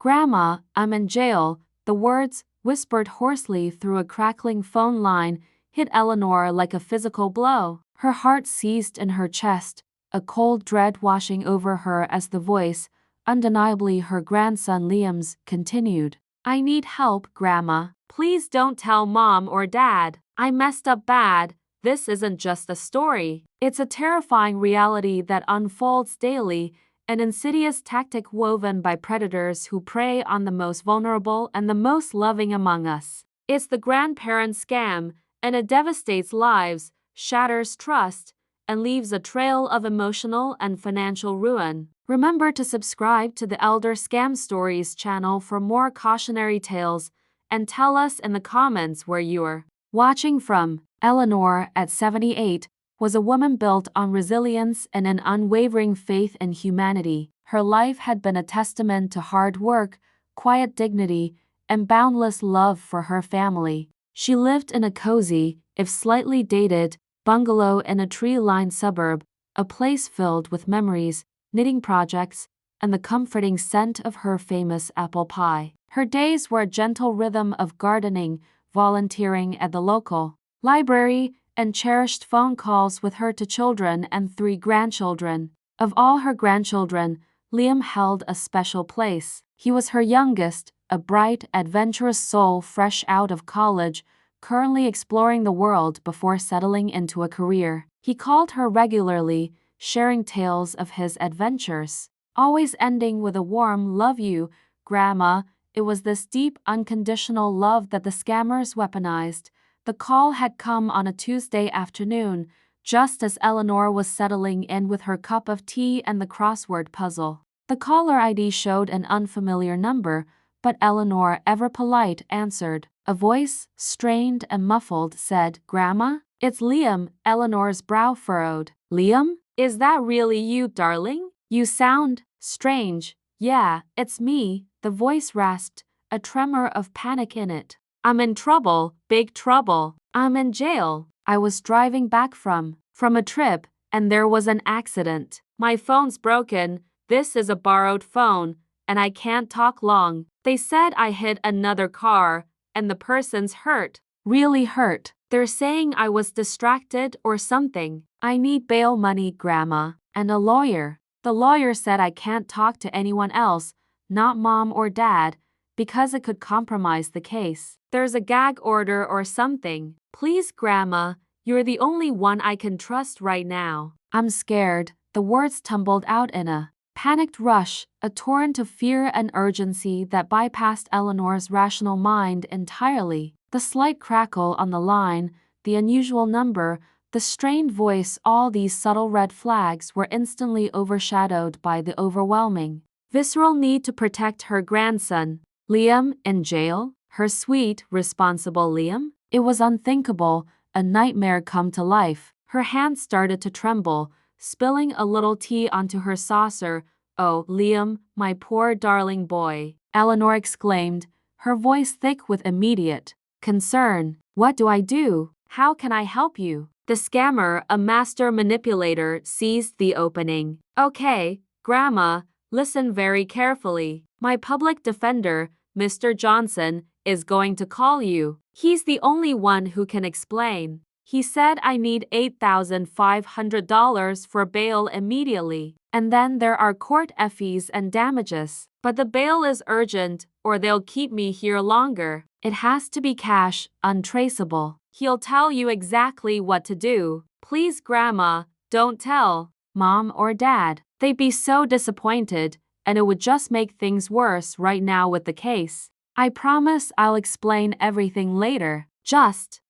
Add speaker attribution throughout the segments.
Speaker 1: "Grandma, I'm in jail." The words, whispered hoarsely through a crackling phone line, hit Eleanor like a physical blow. Her heart seized in her chest, a cold dread washing over her as the voice, undeniably her grandson Liam's, continued. "I need help, Grandma. Please don't tell Mom or Dad. I messed up bad. This isn't just a story. It's a terrifying reality that unfolds daily, an insidious tactic woven by predators who prey on the most vulnerable and the most loving among us. It's the grandparent scam, and it devastates lives, shatters trust, and leaves a trail of emotional and financial ruin." Remember to subscribe to the Elder Scam Stories channel for more cautionary tales, and tell us in the comments where you're watching from. Eleanor, at 78, was a woman built on resilience and an unwavering faith in humanity. Her life had been a testament to hard work, quiet dignity, and boundless love for her family. She lived in a cozy, if slightly dated, bungalow in a tree-lined suburb, a place filled with memories, knitting projects, and the comforting scent of her famous apple pie. Her days were a gentle rhythm of gardening, volunteering at the local library, and cherished phone calls with her two children and 3 grandchildren. Of all her grandchildren, Liam held a special place. He was her youngest, a bright, adventurous soul fresh out of college, currently exploring the world before settling into a career. He called her regularly, sharing tales of his adventures, always ending with a warm "Love you, Grandma." It was this deep, unconditional love that the scammers weaponized. The call had come on a Tuesday afternoon, just as Eleanor was settling in with her cup of tea and the crossword puzzle. The caller ID showed an unfamiliar number, but Eleanor, ever polite, answered. A voice, strained and muffled, said, "Grandma? It's Liam." Eleanor's brow furrowed. "Liam? Is that really you, darling? You sound strange." "Yeah, it's me," the voice rasped, a tremor of panic in it. "I'm in trouble, big trouble. I'm in jail. I was driving back from a trip, and there was an accident. My phone's broken. This is a borrowed phone, and I can't talk long. They said I hit another car, and the person's hurt. Really hurt. They're saying I was distracted or something. I need bail money, Grandma, and a lawyer. The lawyer said I can't talk to anyone else, not Mom or Dad, because it could compromise the case. There's a gag order or something. Please, Grandma, you're the only one I can trust right now." "I'm scared." The words tumbled out in a panicked rush, a torrent of fear and urgency that bypassed Eleanor's rational mind entirely. The slight crackle on the line, the unusual number, the strained voice, all these subtle red flags were instantly overshadowed by the overwhelming, visceral need to protect her grandson. Liam in jail? Her sweet, responsible Liam? It was unthinkable, a nightmare come to life. Her hands started to tremble, spilling a little tea onto her saucer. "Oh, Liam, my poor darling boy," Eleanor exclaimed, her voice thick with immediate concern. "What do I do? How can I help you?" The scammer, a master manipulator, seized the opening. "Okay, Grandma, listen very carefully. My public defender, Mr. Johnson, is going to call you. He's the only one who can explain. He said I need $8,500 for bail immediately. And then there are court fees and damages. But the bail is urgent, or they'll keep me here longer. It has to be cash, untraceable. He'll tell you exactly what to do. Please, Grandma, don't tell Mom or Dad. They'd be so disappointed, and it would just make things worse right now with the case. I promise I'll explain everything later. Just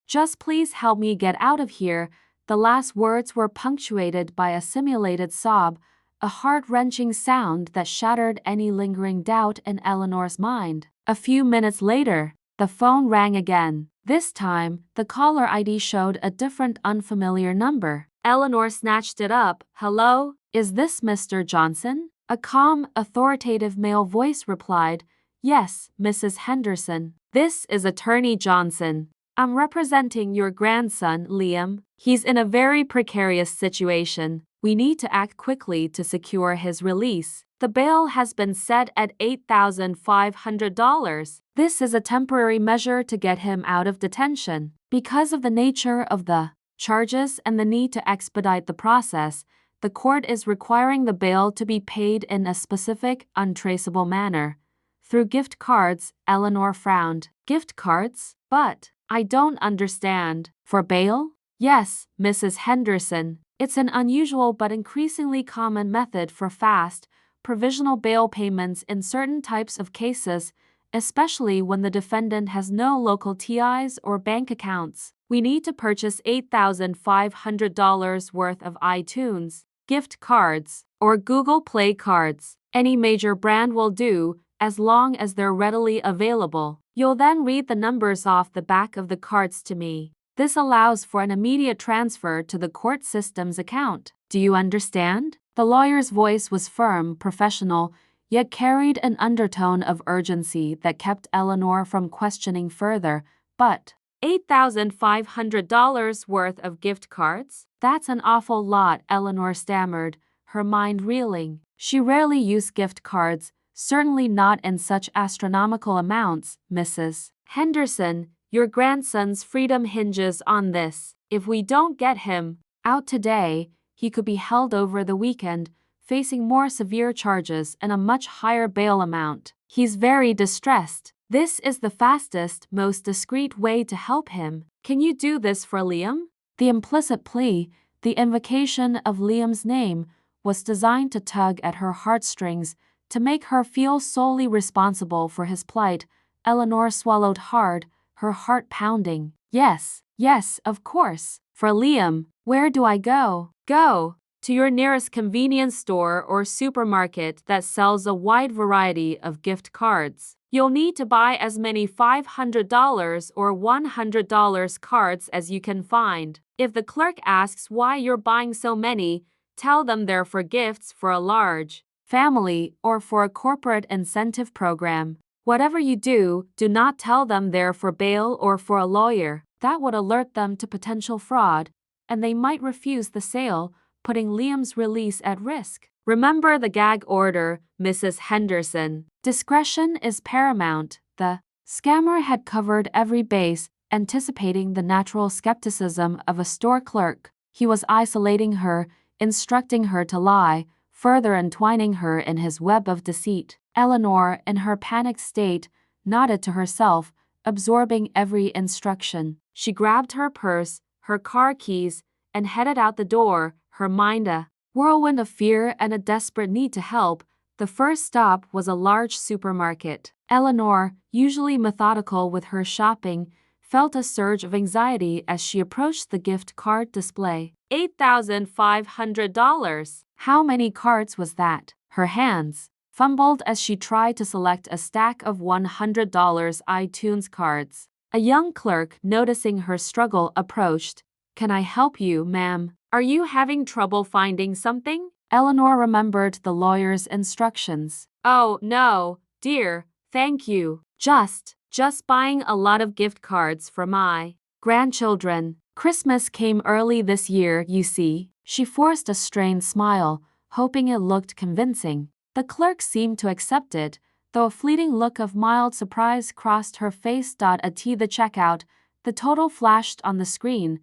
Speaker 1: please help me get out of here." The last words were punctuated by a simulated sob, a heart-wrenching sound that shattered any lingering doubt in Eleanor's mind. A few minutes later, the phone rang again. This time, the caller ID showed a different, unfamiliar number. Eleanor snatched it up. "Hello? Is this Mr. Johnson?" A calm, authoritative male voice replied, "Yes, Mrs. Henderson. This is Attorney Johnson. I'm representing your grandson, Liam. He's in a very precarious situation. We need to act quickly to secure his release. The bail has been set at $8,500. This is a temporary measure to get him out of detention. Because of the nature of the charges and the need to expedite the process, the court is requiring the bail to be paid in a specific, untraceable manner. Through gift cards, Eleanor frowned. Gift cards? But I don't understand. For bail? Yes, Mrs. Henderson. It's an unusual but increasingly common method for fast, provisional bail payments in certain types of cases, especially when the defendant has no local TIs or bank accounts. We need to purchase $8,500 worth of iTunes gift cards or Google Play cards. Any major brand will do, as long as they're readily available. You'll then read the numbers off the back of the cards to me. This allows for an immediate transfer to the court system's account. Do you understand? The lawyer's voice was firm, professional, yet carried an undertone of urgency that kept Eleanor from questioning further. But $8,500 worth of gift cards? That's an awful lot, Eleanor stammered, her mind reeling. She rarely used gift cards, certainly not in such astronomical amounts, Mrs. Henderson. Your grandson's freedom hinges on this. If we don't get him out today, he could be held over the weekend, facing more severe charges and a much higher bail amount. He's very distressed. This is the fastest, most discreet way to help him. Can you do this for Liam? The implicit plea, the invocation of Liam's name, was designed to tug at her heartstrings, to make her feel solely responsible for his plight. Eleanor swallowed hard, her heart pounding. Yes, of course. For Liam. Where do I go? Go to your nearest convenience store or supermarket that sells a wide variety of gift cards. You'll need to buy as many $500 or $100 cards as you can find. If the clerk asks why you're buying so many, tell them they're for gifts for a large family or for a corporate incentive program. Whatever you do, do not tell them they're for bail or for a lawyer. That would alert them to potential fraud, and they might refuse the sale, putting Liam's release at risk. Remember the gag order, Mrs. Henderson. Discretion is paramount. The scammer had covered every base, anticipating the natural skepticism of a store clerk. He was isolating her, instructing her to lie, further entwining her in his web of deceit. Eleanor, in her panicked state, nodded to herself, absorbing every instruction. She grabbed her purse, her car keys, and headed out the door, her mind a whirlwind of fear and a desperate need to help. The first stop was a large supermarket. Eleanor, usually methodical with her shopping, felt a surge of anxiety as she approached the gift card display. $8,500. How many cards was that? Her hands fumbled as she tried to select a stack of $100 iTunes cards. A young clerk, noticing her struggle, approached. Can I help you, ma'am? Are you having trouble finding something? Eleanor remembered the lawyer's instructions. Oh, no, dear, thank you. Just buying a lot of gift cards for my grandchildren. Christmas came early this year, you see. She forced a strained smile, hoping it looked convincing. The clerk seemed to accept it, though a fleeting look of mild surprise crossed her face. At the checkout, the total flashed on the screen.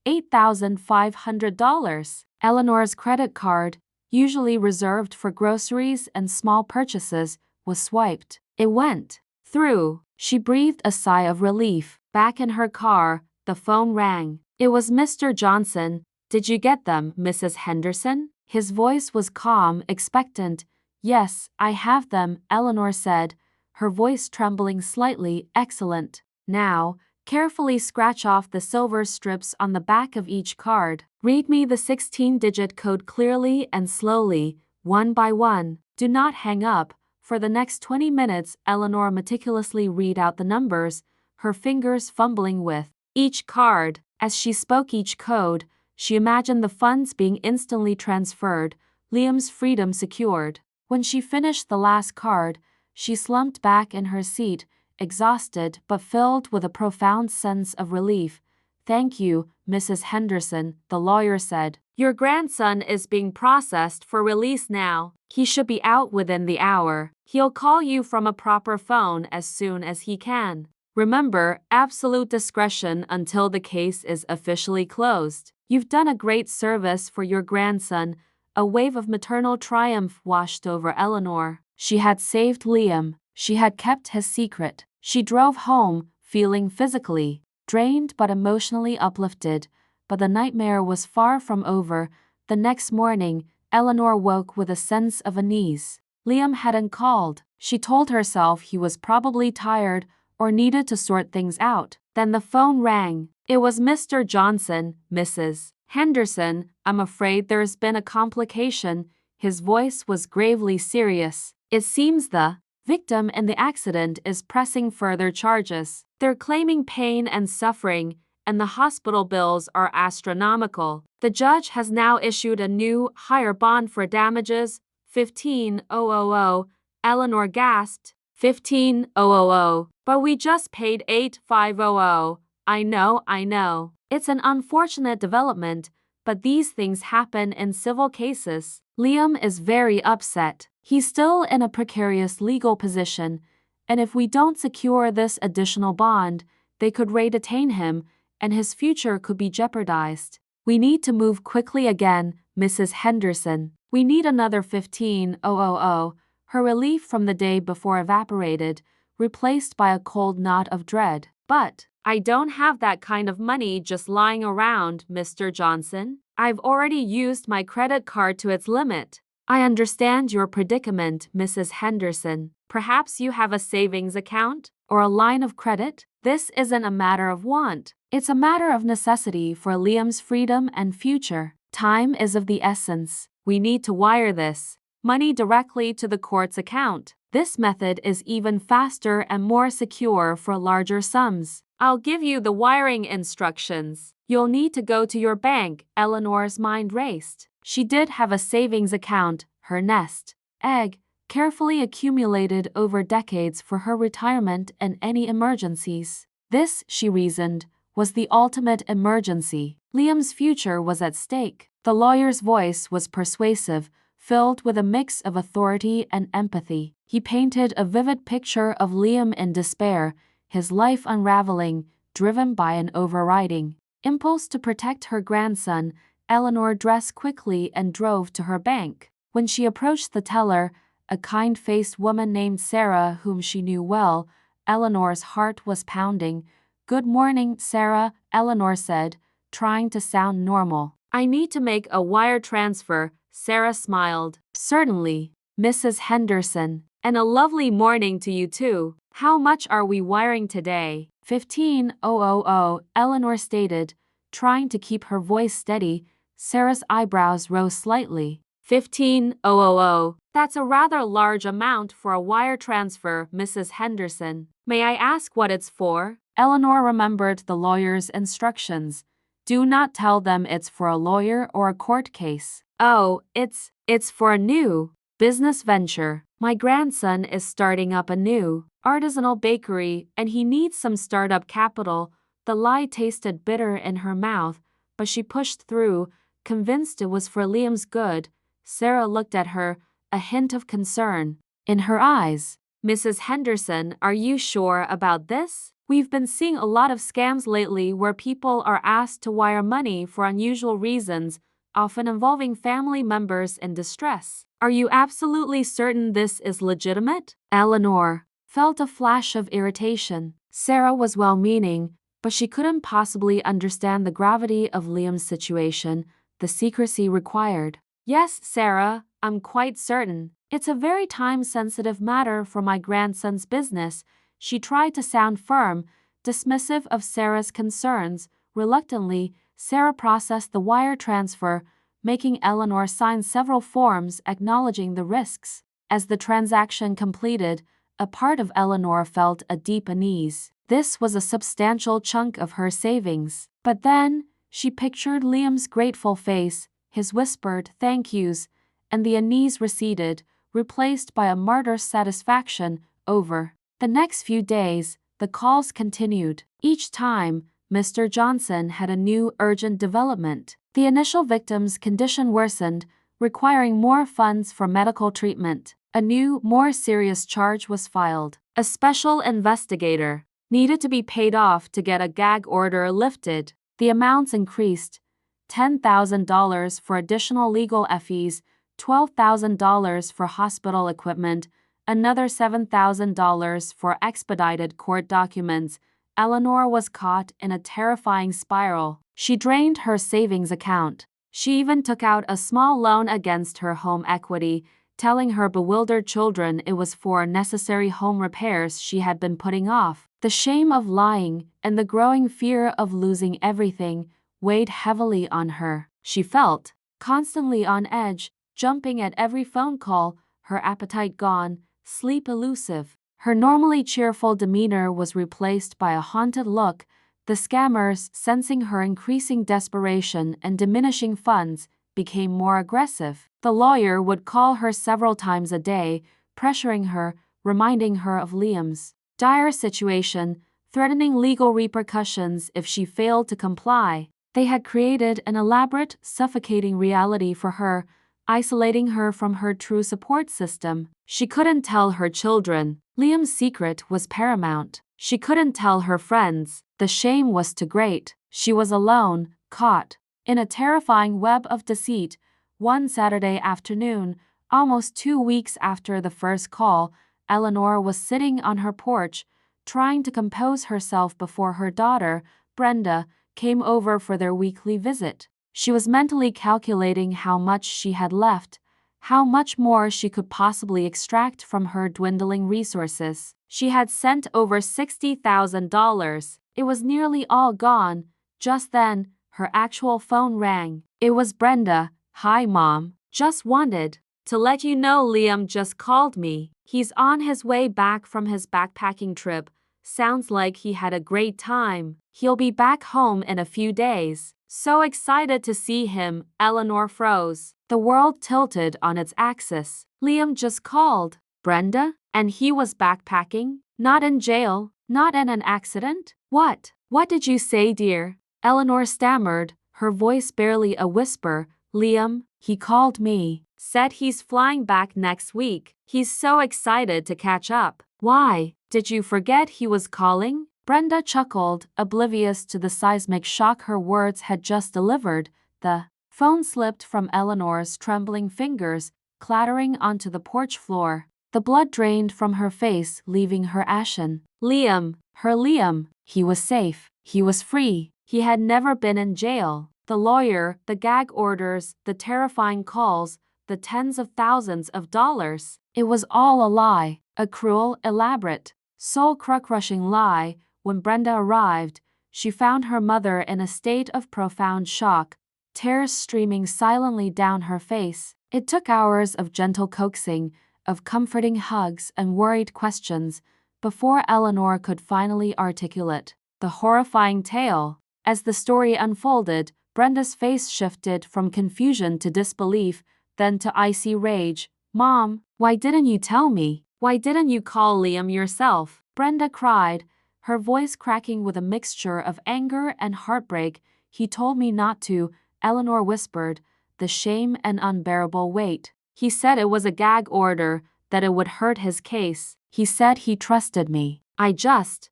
Speaker 1: $8,500. Eleanor's credit card, usually reserved for groceries and small purchases, was swiped. It went through. She breathed a sigh of relief. Back in her car, the phone rang. It was Mr. Johnson. Did you get them, Mrs. Henderson? His voice was calm, expectant. Yes, I have them, Eleanor said, her voice trembling slightly. Excellent. Now, carefully scratch off the silver strips on the back of each card. Read me the 16-digit code clearly and slowly, one by one. Do not hang up. For the next 20 minutes, Eleanor meticulously read out the numbers, her fingers fumbling with each card. As she spoke each code, she imagined the funds being instantly transferred, Liam's freedom secured. When she finished the last card, she slumped back in her seat, exhausted but filled with a profound sense of relief. Thank you, Mrs. Henderson, the lawyer said. Your grandson is being processed for release now. He should be out within the hour. He'll call you from a proper phone as soon as he can. Remember, absolute discretion until the case is officially closed. You've done a great service for your grandson." A wave of maternal triumph washed over Eleanor. She had saved Liam. She had kept his secret. She drove home, feeling physically drained but emotionally uplifted. But the nightmare was far from over. The next morning, Eleanor woke with a sense of unease. Liam hadn't called. She told herself he was probably tired or needed to sort things out. Then the phone rang. It was Mr. Johnson. "Mrs. Henderson, I'm afraid there's been a complication." His voice was gravely serious. "It seems the victim in the accident is pressing further charges. They're claiming pain and suffering, and the hospital bills are astronomical. The judge has now issued a new, higher bond for damages, $15,000. Eleanor gasped. $15,000. "But we just paid $8,500. I know. It's an unfortunate development, but these things happen in civil cases." Liam is very upset. He's still in a precarious legal position, and if we don't secure this additional bond, they could re-detain him, and his future could be jeopardized. "We need to move quickly again, Mrs. Henderson. We need another $15,000. Her relief from the day before evaporated, replaced by a cold knot of dread. "But I don't have that kind of money just lying around, Mr. Johnson. I've already used my credit card to its limit." "I understand your predicament, Mrs. Henderson. Perhaps you have a savings account or a line of credit?" "This isn't a matter of want. It's a matter of necessity for Liam's freedom and future. Time is of the essence. We need to wire this money directly to the court's account. This method is even faster and more secure for larger sums. I'll give you the wiring instructions. You'll need to go to your bank." Eleanor's mind raced. She did have a savings account, her nest egg, carefully accumulated over decades for her retirement and any emergencies. This, she reasoned, was the ultimate emergency. Liam's future was at stake. The lawyer's voice was persuasive, filled with a mix of authority and empathy. He painted a vivid picture of Liam in despair, his life unraveling, driven by an overriding impulse to protect her grandson. Eleanor dressed quickly and drove to her bank. When she approached the teller, a kind-faced woman named Sarah, whom she knew well, Eleanor's heart was pounding. "Good morning, Sarah," Eleanor said, trying to sound normal. "I need to make a wire transfer." Sarah smiled. "Certainly, Mrs. Henderson. And a lovely morning to you too. How much are we wiring today?" $15,000, Eleanor stated, trying to keep her voice steady. Sarah's eyebrows rose slightly. $15,000. That's a rather large amount for a wire transfer, Mrs. Henderson. May I ask what it's for?" Eleanor remembered the lawyer's instructions. "Do not tell them it's for a lawyer or a court case." "Oh, it's for a new business venture. My grandson is starting up a new artisanal bakery, and he needs some startup capital." The lie tasted bitter in her mouth, but she pushed through, convinced it was for Liam's good. Sarah looked at her, a hint of concern in her eyes. "Mrs. Henderson, are you sure about this? We've been seeing a lot of scams lately where people are asked to wire money for unusual reasons, often involving family members in distress. Are you absolutely certain this is legitimate?" Eleanor felt a flash of irritation. Sarah was well-meaning, but she couldn't possibly understand the gravity of Liam's situation, the secrecy required. "Yes, Sarah, I'm quite certain. It's a very time-sensitive matter for my grandson's business." She tried to sound firm, dismissive of Sarah's concerns. Reluctantly, Sarah processed the wire transfer, making Eleanor sign several forms acknowledging the risks. As the transaction completed, a part of Eleanor felt a deep unease. This was a substantial chunk of her savings. But then, she pictured Liam's grateful face, his whispered thank yous, and the unease receded, replaced by a martyr's satisfaction. Over the next few days, the calls continued. Each time, Mr. Johnson had a new urgent development. The initial victim's condition worsened, requiring more funds for medical treatment. A new, more serious charge was filed. A special investigator needed to be paid off to get a gag order lifted. The amounts increased: $10,000 for additional legal fees, $12,000 for hospital equipment, another $7,000 for expedited court documents. Eleanor was caught in a terrifying spiral. She drained her savings account. She even took out a small loan against her home equity, telling her bewildered children it was for necessary home repairs she had been putting off. The shame of lying and the growing fear of losing everything weighed heavily on her. She felt constantly on edge, jumping at every phone call, her appetite gone, sleep elusive. Her normally cheerful demeanor was replaced by a haunted look. The scammers, sensing her increasing desperation and diminishing funds, became more aggressive. The lawyer would call her several times a day, pressuring her, reminding her of Liam's dire situation, threatening legal repercussions if she failed to comply. They had created an elaborate, suffocating reality for her, isolating her from her true support system. She couldn't tell her children. Liam's secret was paramount. She couldn't tell her friends. The shame was too great. She was alone, caught in a terrifying web of deceit. One Saturday afternoon, almost 2 weeks after the first call, Eleanor was sitting on her porch, trying to compose herself before her daughter, Brenda, came over for their weekly visit. She was mentally calculating how much she had left, how much more she could possibly extract from her dwindling resources. She had sent over $60,000. It was nearly all gone. Just then, her actual phone rang. It was Brenda. "Hi, Mom. Just wanted to let you know Liam just called me. He's on his way back from his backpacking trip. Sounds like he had a great time. He'll be back home in a few days. So excited to see him." Eleanor froze. The world tilted on its axis. Liam just called Brenda, and he was backpacking? Not in jail? Not in an accident? What did you say, dear? Eleanor stammered, her voice barely a whisper. "Liam, he called me. Said he's flying back next week. He's so excited to catch up." "Why? Did you forget he was calling?" Brenda chuckled, oblivious to the seismic shock her words had just delivered. The phone slipped from Eleanor's trembling fingers, clattering onto the porch floor. The blood drained from her face, leaving her ashen. Liam, her Liam. He was safe. He was free. He had never been in jail. The lawyer, the gag orders, the terrifying calls, the tens of thousands of dollars. It was all a lie, a cruel, elaborate, soul-crushing lie. When Brenda arrived, she found her mother in a state of profound shock, tears streaming silently down her face. It took hours of gentle coaxing, of comforting hugs and worried questions, before Eleanor could finally articulate the horrifying tale. As the story unfolded, Brenda's face shifted from confusion to disbelief, then to icy rage. "Mom, why didn't you tell me? Why didn't you call Liam yourself?" Brenda cried, her voice cracking with a mixture of anger and heartbreak. "He told me not to," Eleanor whispered, the shame and unbearable weight. "He said it was a gag order, that it would hurt his case. He said he trusted me. I just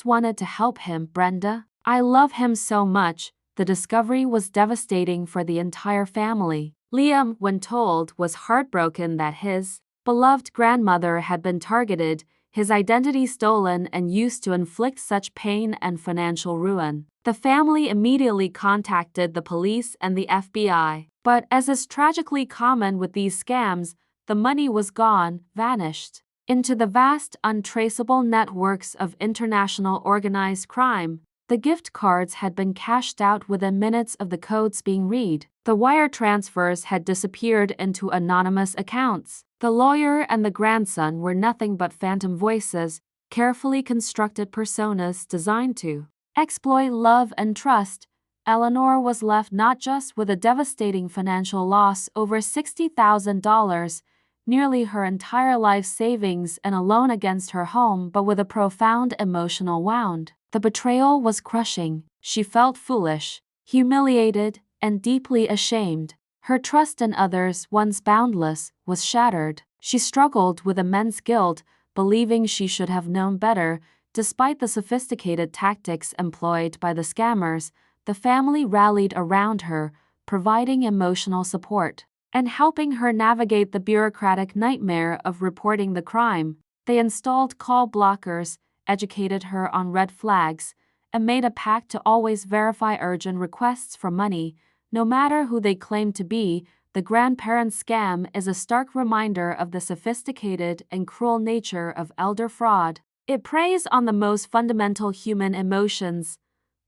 Speaker 1: wanted to help him, Brenda. I love him so much." The discovery was devastating for the entire family. Liam, when told, was heartbroken that his beloved grandmother had been targeted, his identity stolen and used to inflict such pain and financial ruin. The family immediately contacted the police and the FBI. But as is tragically common with these scams, the money was gone, vanished into the vast, untraceable networks of international organized crime. The gift cards had been cashed out within minutes of the codes being read. The wire transfers had disappeared into anonymous accounts. The lawyer and the grandson were nothing but phantom voices, carefully constructed personas designed to exploit love and trust. Eleanor was left not just with a devastating financial loss, over $60,000, nearly her entire life savings and a loan against her home, but with a profound emotional wound. The betrayal was crushing. She felt foolish, humiliated, and deeply ashamed. Her trust in others, once boundless, was shattered. She struggled with immense guilt, believing she should have known better. Despite the sophisticated tactics employed by the scammers, the family rallied around her, providing emotional support and helping her navigate the bureaucratic nightmare of reporting the crime. They installed call blockers, educated her on red flags, and made a pact to always verify urgent requests for money, no matter who they claimed to be. The grandparent scam is a stark reminder of the sophisticated and cruel nature of elder fraud. It preys on the most fundamental human emotions: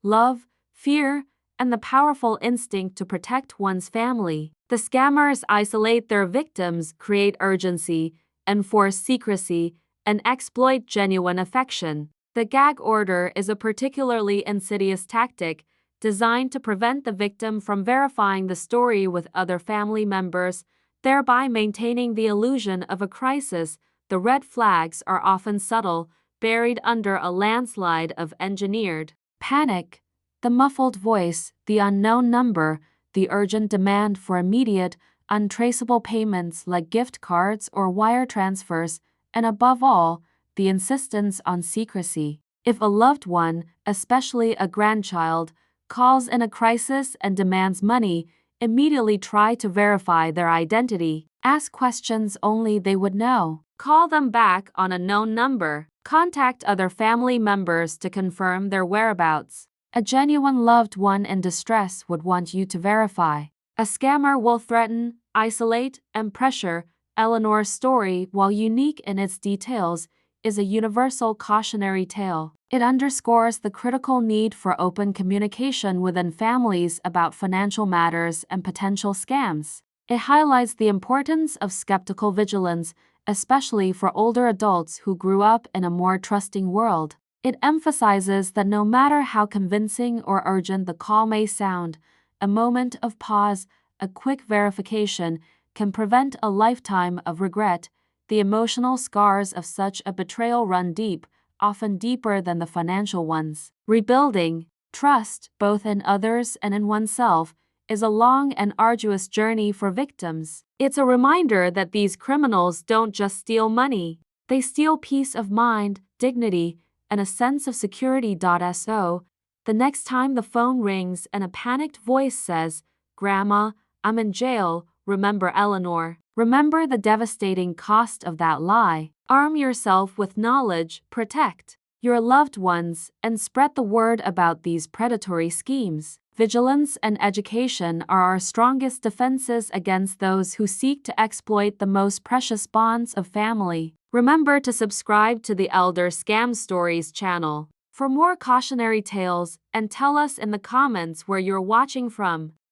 Speaker 1: love, fear, and the powerful instinct to protect one's family. The scammers isolate their victims, create urgency, enforce secrecy, and exploit genuine affection. The gag order is a particularly insidious tactic, designed to prevent the victim from verifying the story with other family members, thereby maintaining the illusion of a crisis. The red flags are often subtle, buried under a landslide of engineered panic. The muffled voice, the unknown number, the urgent demand for immediate, untraceable payments like gift cards or wire transfers, and above all, the insistence on secrecy. If a loved one, especially a grandchild, calls in a crisis and demands money, immediately try to verify their identity. Ask questions only they would know. Call them back on a known number. Contact other family members to confirm their whereabouts. A genuine loved one in distress would want you to verify. A scammer will threaten, isolate, and pressure. Eleanor's story, while unique in its details, is a universal cautionary tale. It underscores the critical need for open communication within families about financial matters and potential scams. It highlights the importance of skeptical vigilance, especially for older adults who grew up in a more trusting world. It emphasizes that no matter how convincing or urgent the call may sound, a moment of pause, a quick verification, can prevent a lifetime of regret. The emotional scars of such a betrayal run deep, often deeper than the financial ones. Rebuilding trust, both in others and in oneself, is a long and arduous journey for victims. It's a reminder that these criminals don't just steal money, they steal peace of mind, dignity, and a sense of security. So, the next time the phone rings and a panicked voice says, "Grandma, I'm in jail," remember Eleanor. Remember the devastating cost of that lie. Arm yourself with knowledge, protect your loved ones, and spread the word about these predatory schemes. Vigilance and education are our strongest defenses against those who seek to exploit the most precious bonds of family. Remember to subscribe to the Elder Scam Stories channel for more cautionary tales, and tell us in the comments where you're watching from.